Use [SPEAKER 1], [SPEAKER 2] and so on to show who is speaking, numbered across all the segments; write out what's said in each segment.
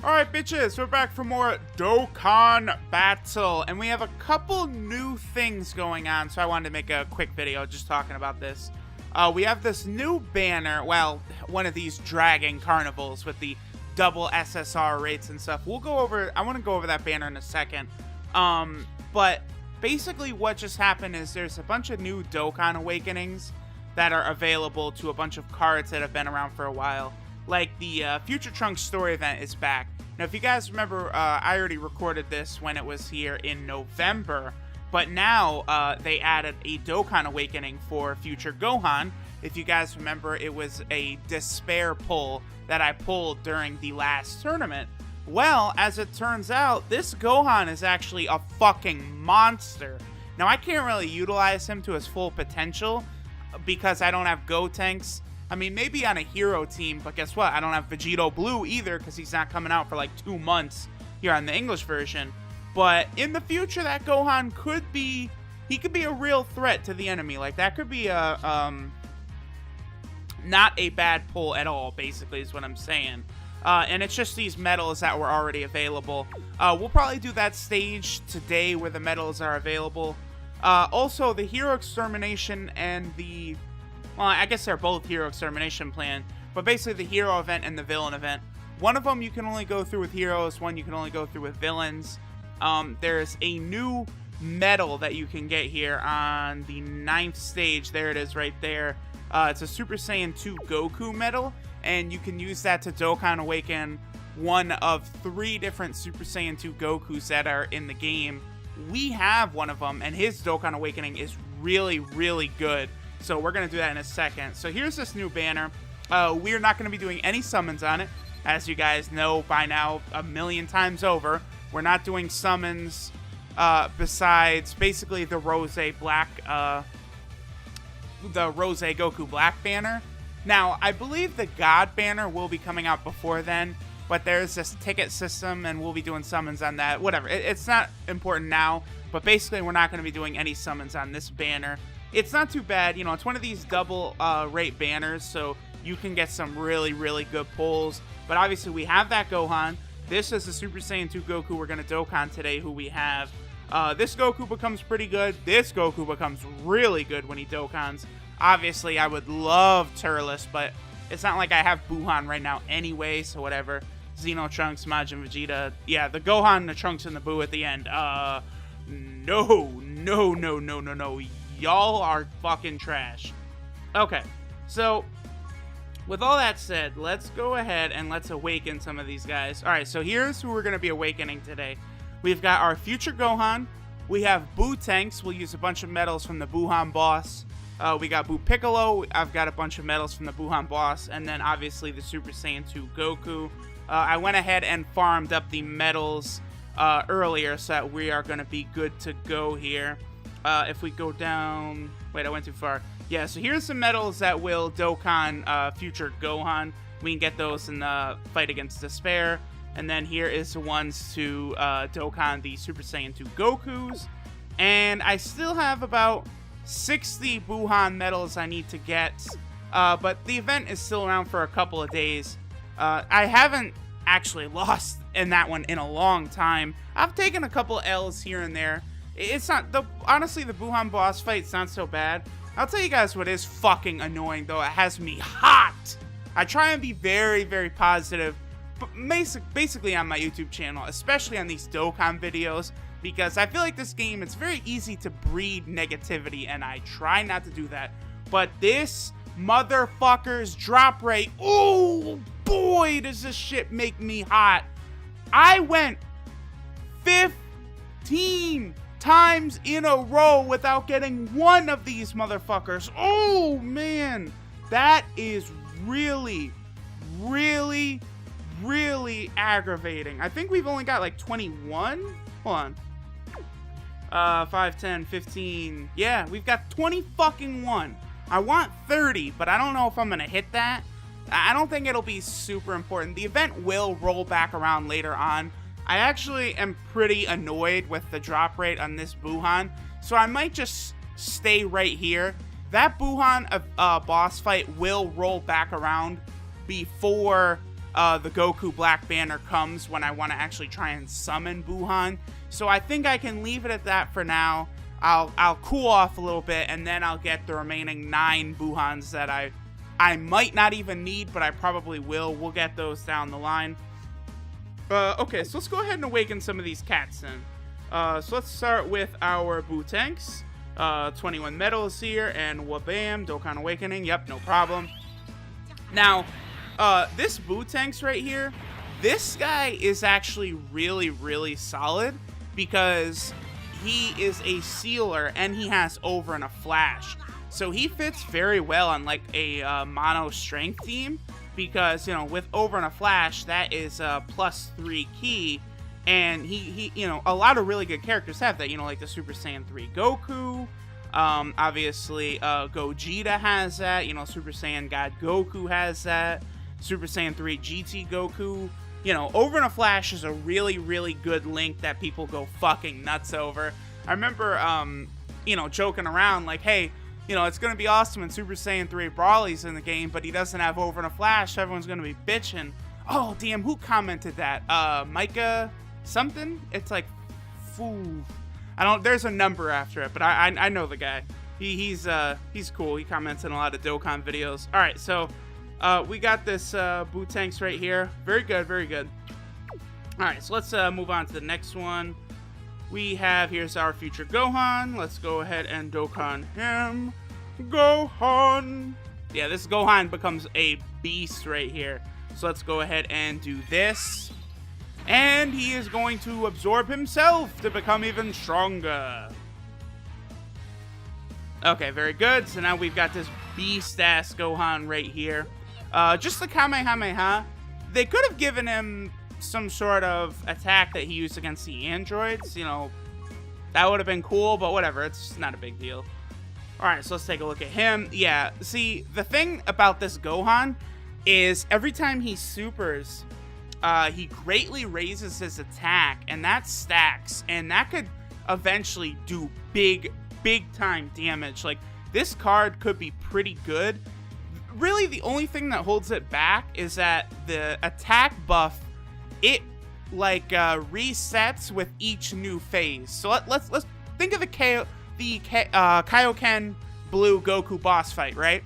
[SPEAKER 1] Alright bitches, we're back for more Dokkan Battle, and we have a couple new things going on, so I wanted to make a quick video just talking about this. We have this new banner, well, one of these dragon carnivals with the double SSR rates and stuff. I want to go over that banner in a second. But basically what just happened is there's a bunch of new Dokkan Awakenings that are available to a bunch of cards that have been around for a while. Like the Future Trunks story event is back. Now, if you guys remember, I already recorded this when it was here in November, but now they added a Dokkan Awakening for Future Gohan. If you guys remember, it was a despair pull that I pulled during the last tournament. Well, as it turns out, this Gohan is actually a fucking monster. Now, I can't really utilize him to his full potential because I don't have Gotenks. I mean, maybe on a hero team, but guess what? I don't have Vegito Blue either because he's not coming out for like 2 months here on the English version. But in the future, that Gohan could be a real threat to the enemy. Like, that could be a, not a bad pull at all, basically, is what I'm saying. And it's just these medals that were already available. We'll probably do that stage today where the medals are available. Also, the Hero Extermination and the... Well, I guess they're both Hero Extermination plan, but basically the Hero event and the Villain event. One of them you can only go through with heroes, one you can only go through with villains. There's a new medal that you can get here on the 9th stage. There it is right there. It's a Super Saiyan 2 Goku medal, and you can use that to Dokkan Awaken one of 3 different Super Saiyan 2 Gokus that are in the game. We have one of them, and his Dokkan Awakening is really, really good. So we're going to do that in a second. So here's this new banner. We're not going to be doing any summons on it. As you guys know by now a million times over, we're not doing summons besides basically the Rose Goku Black banner. Now, I believe the God banner will be coming out before then, but there's this ticket system and we'll be doing summons on that. Whatever. It's not important now, but basically we're not going to be doing any summons on this banner. It's not too bad, you know, it's one of these double rate banners, so you can get some really, really good pulls. But obviously we have that Gohan. This is the Super Saiyan 2 Goku we're going to Dokkan today, who we have. This Goku becomes pretty good. This Goku becomes really good when he Dokkans. Obviously, I would love Turles, but it's not like I have Buhan right now anyway, so whatever. Xeno Trunks, Majin Vegeta. Yeah, the Gohan, the Trunks, and the Buu at the end. No. Y'all are fucking trash. Okay, so with all that said, let's go ahead and let's awaken some of these guys. Alright, so here's who we're going to be awakening today. We've got our Future Gohan. We have Buu Tanks. We'll use a bunch of medals from the Buhan boss. We got Buu Piccolo. I've got a bunch of medals from the Buhan boss. And then obviously the Super Saiyan 2 Goku. I went ahead and farmed up the medals earlier so that we are going to be good to go here. If we go down... Wait, I went too far. Yeah, so here's some medals that will Dokkan Future Gohan. We can get those in the fight against Despair. And then here is the ones to Dokkan the Super Saiyan 2 Gokus. And I still have about 60 Buhan medals I need to get. But the event is still around for a couple of days. I haven't actually lost in that one in a long time. I've taken a couple L's here and there. It's not, honestly, the Buhan boss fight's not so bad. I'll tell you guys what is fucking annoying, though. It has me hot. I try and be very, very positive, but basically on my YouTube channel, especially on these Dokkan videos, because I feel like this game, it's very easy to breed negativity, and I try not to do that. But this motherfucker's drop rate, oh boy, does this shit make me hot. I went 15 times in a row without getting one of these motherfuckers. Oh man, that is really, really, really aggravating. I think we've only got like 21. Hold on. 5, 10, 15. Yeah, we've got 20 fucking 1. I want 30, but I don't know if I'm gonna hit that. I don't think it'll be super important. The event will roll back around later on. I actually am pretty annoyed with the drop rate on this Buhan, so I might just stay right here. That Buhan boss fight will roll back around before the Goku Black Banner comes when I want to actually try and summon Buhan. So I think I can leave it at that for now. I'll cool off a little bit, and then I'll get the remaining 9 Buhans that I might not even need, but I probably will. We'll get those down the line. Okay, so let's go ahead and awaken some of these cats then. So let's start with our Boo Tanks. 21 medals here, and wabam, Dokkan Awakening. Yep, no problem. Now, this Boo Tanks right here, this guy is actually really, really solid because he is a sealer and he has over and a flash. So he fits very well on like a mono strength team because, you know, with over and a flash, that is a +3 key. And he, you know, a lot of really good characters have that, you know, like the Super Saiyan 3 Goku. Obviously, Gogeta has that. You know, Super Saiyan God Goku has that. Super Saiyan 3 GT Goku. You know, over and a flash is a really, really good link that people go fucking nuts over. I remember, you know, joking around like, hey, you know, it's going to be awesome when Super Saiyan 3 Broly's in the game, but he doesn't have over and a flash. Everyone's going to be bitching. Oh, damn, who commented that? Micah something? It's like, foo. I don't, there's a number after it, but I know the guy. He's cool. He comments in a lot of Dokkan videos. All right, so we got this Boo Tanks right here. Very good, very good. All right, so let's move on to the next one. We have, here's our future Gohan. Let's go ahead and Dokkan him. Gohan. Yeah, this Gohan becomes a beast right here. So let's go ahead and do this. And he is going to absorb himself to become even stronger. Okay, very good. So now we've got this beast-ass Gohan right here. Just the Kamehameha. They could have given him some sort of attack that he used against the androids. You know, that would have been cool, but whatever. It's not a big deal. Alright, so let's take a look at him. Yeah, see, the thing about this Gohan is every time he supers, he greatly raises his attack, and that stacks, and that could eventually do big time damage. Like, this card could be pretty good. Really, the only thing that holds it back is that the attack buff, it like resets with each new phase. So let's think of the Kaioken Blue Goku boss fight, right?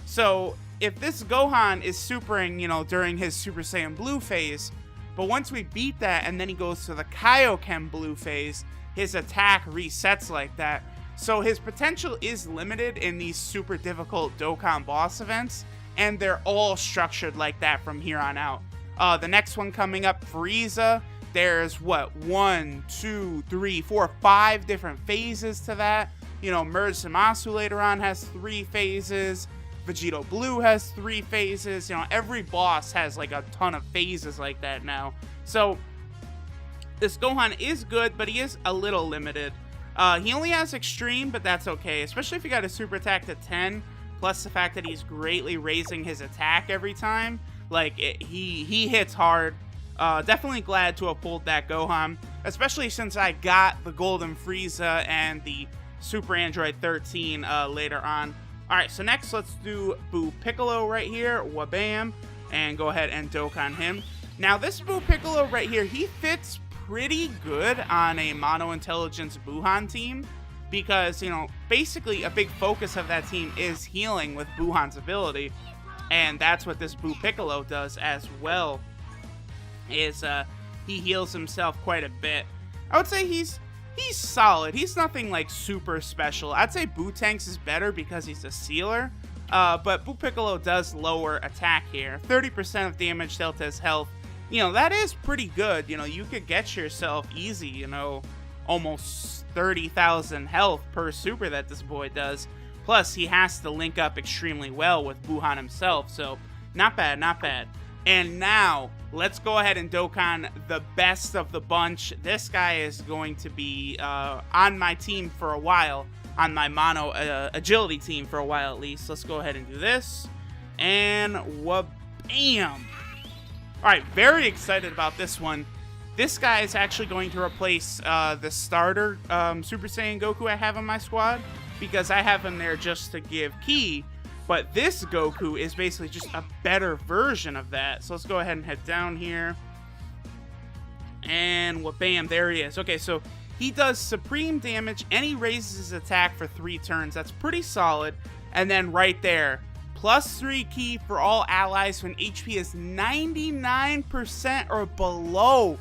[SPEAKER 1] So if this Gohan is supering, you know, during his Super Saiyan Blue phase, but once we beat that and then he goes to the Kaioken Blue phase, his attack resets like that. So his potential is limited in these super difficult Dokkan boss events, and they're all structured like that from here on out. The next one coming up, Frieza, there's what, 1, 2, 3, 4, 5 different phases to that. You know, Merge Zamasu later on has 3 phases. Vegito Blue has 3 phases. You know, every boss has like a ton of phases like that now. So this Gohan is good, but he is a little limited. He only has Extreme, but that's okay, especially if you got a super attack to 10, plus the fact that he's greatly raising his attack every time. Like, he hits hard. Definitely glad to have pulled that Gohan, especially since I got the Golden Frieza and the Super Android 13 later on. Alright, so next let's do Boo Piccolo right here, wabam, and go ahead and Dokkan him. Now this Boo Piccolo right here, he fits pretty good on a Mono Intelligence Buhan team, because, you know, basically a big focus of that team is healing with Buhan's ability. And that's what this Boo Piccolo does as well, is he heals himself quite a bit. I would say he's solid. He's nothing like super special. I'd say Boo Tanks is better because he's a sealer, but Boo Piccolo does lower attack here. 30% of damage dealt to his health. You know, that is pretty good. You know, you could get yourself easy, you know, almost 30,000 health per super that this boy does. Plus, he has to link up extremely well with Buhan himself, so not bad, not bad. And now, let's go ahead and Dokkan the best of the bunch. This guy is going to be on my team for a while, on my Mono Agility team for a while at least. Let's go ahead and do this. And wha-bam! Alright, very excited about this one. This guy is actually going to replace the starter Super Saiyan Goku I have on my squad, because I have him there just to give ki But this Goku is basically just a better version of that. So let's go ahead and head down here. And bam, there he is. Okay, so he does supreme damage and he raises his attack for 3 turns. That's pretty solid. And then right there, +3 ki for all allies when HP is 99% or below.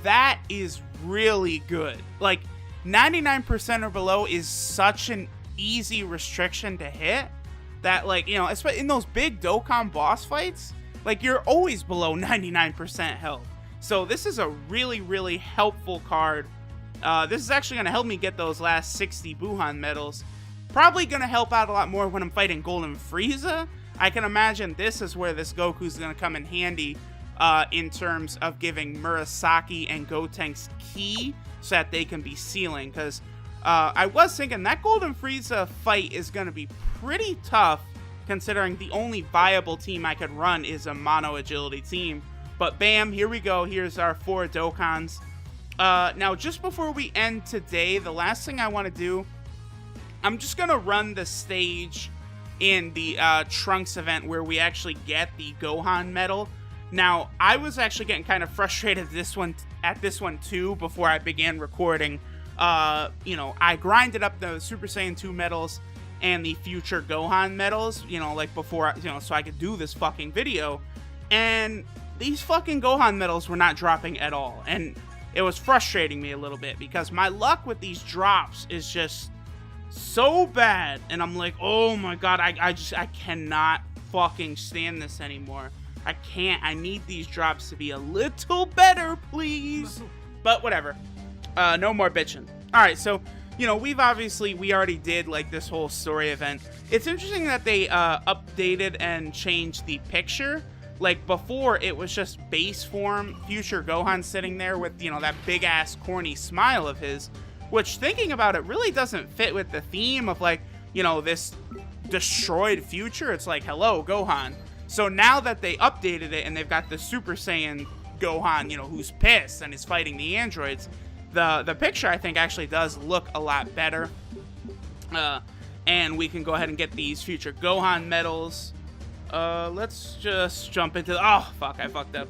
[SPEAKER 1] That is really good. Like, 99% or below is such an easy restriction to hit that, like, you know, especially in those big Dokkan boss fights, like, you're always below 99% health. So this is a really, really helpful card. This is actually going to help me get those last 60 Gohan medals. Probably going to help out a lot more when I'm fighting Golden Frieza. I can imagine this is where this Goku's going to come in handy in terms of giving Murasaki and Gotenks ki so that they can be sealing. Because I was thinking that Golden Frieza fight is going to be pretty tough considering the only viable team I could run is a mono agility team. But bam, here we go. Here's our 4 Dokkans. Now, just before we end today, the last thing I want to do, I'm just going to run the stage in the Trunks event where we actually get the Gohan medal. Now, I was actually getting kind of frustrated at this one too before I began recording. You know, I grinded up the Super Saiyan 2 medals and the future Gohan medals, you know, like before, you know, so I could do this fucking video. And these fucking Gohan medals were not dropping at all. And it was frustrating me a little bit because my luck with these drops is just so bad. And I'm like, oh my god, I cannot fucking stand this anymore. I can't. I need these drops to be a little better, please. But whatever. No more bitching. Alright, so, you know, we already did, like, this whole story event. It's interesting that they updated and changed the picture. Like, before, it was just base form future Gohan sitting there with, you know, that big-ass corny smile of his. Which, thinking about it, really doesn't fit with the theme of, like, you know, this destroyed future. It's like, hello, Gohan. So now that they updated it and they've got the Super Saiyan Gohan, you know, who's pissed and is fighting the androids, the picture, I think, actually does look a lot better. And we can go ahead and get these future Gohan medals. Let's just jump into... Oh, fuck, I fucked up.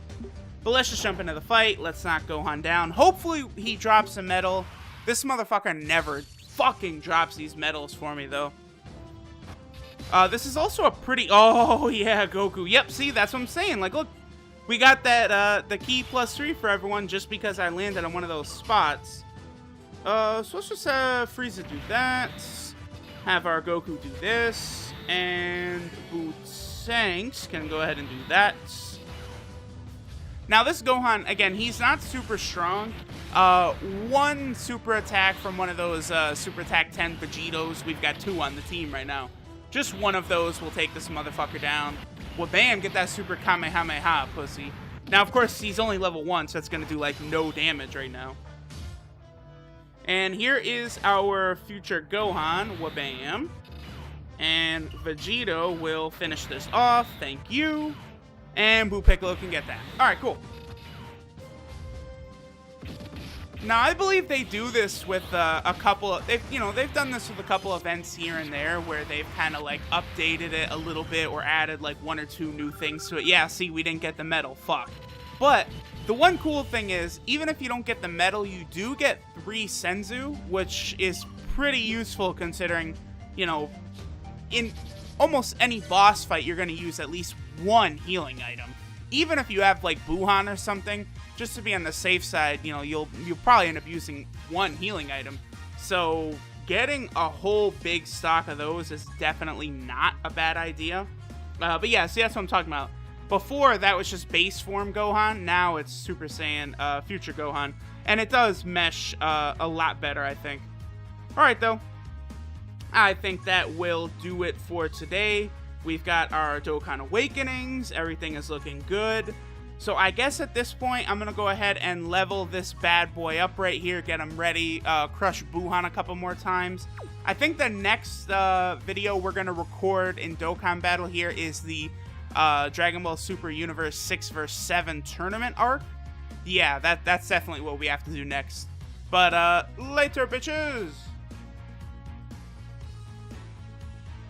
[SPEAKER 1] But let's just jump into the fight. Let's knock Gohan down. Hopefully he drops a medal. This motherfucker never fucking drops these medals for me, though. This is also a pretty... Oh, yeah, Goku. Yep, see, that's what I'm saying. Like, look, we got that, the key +3 for everyone just because I landed on one of those spots. So let's just have Frieza do that. Have our Goku do this. And Bootanks can go ahead and do that. Now, this Gohan, again, he's not super strong. One super attack from one of those Super Attack 10 Vegetos. We've got 2 on the team right now. Just one of those will take this motherfucker down. Well, bam, get that super Kamehameha, pussy. Now, of course, he's only level 1, so that's going to do, like, no damage right now. And here is our future Gohan, wabam. And Vegito will finish this off, thank you. And Boo Piccolo can get that. Alright, cool. Now, I believe they do this with a couple of... They've done this with a couple events here and there where they've kind of, like, updated it a little bit or added, like, 1 or 2 new things to it. Yeah, see, we didn't get the medal. Fuck. But the one cool thing is, even if you don't get the medal, you do get 3 Senzu, which is pretty useful considering, you know, in almost any boss fight, you're going to use at least 1 healing item. Even if you have, like, Gohan or something, just to be on the safe side, you know, you'll probably end up using 1 healing item. So getting a whole big stock of those is definitely not a bad idea. But yeah, see, that's what I'm talking about. Before, that was just base form Gohan. Now it's Super Saiyan Future Gohan. And it does mesh a lot better, I think. Alright, though. I think that will do it for today. We've got our Dokkan Awakenings. Everything is looking good. So I guess at this point, I'm going to go ahead and level this bad boy up right here. Get him ready. Crush Gohan a couple more times. I think the next video we're going to record in Dokkan Battle here is the Dragon Ball Super Universe 6 vs 7 tournament arc. Yeah, that's definitely what we have to do next. But later, bitches!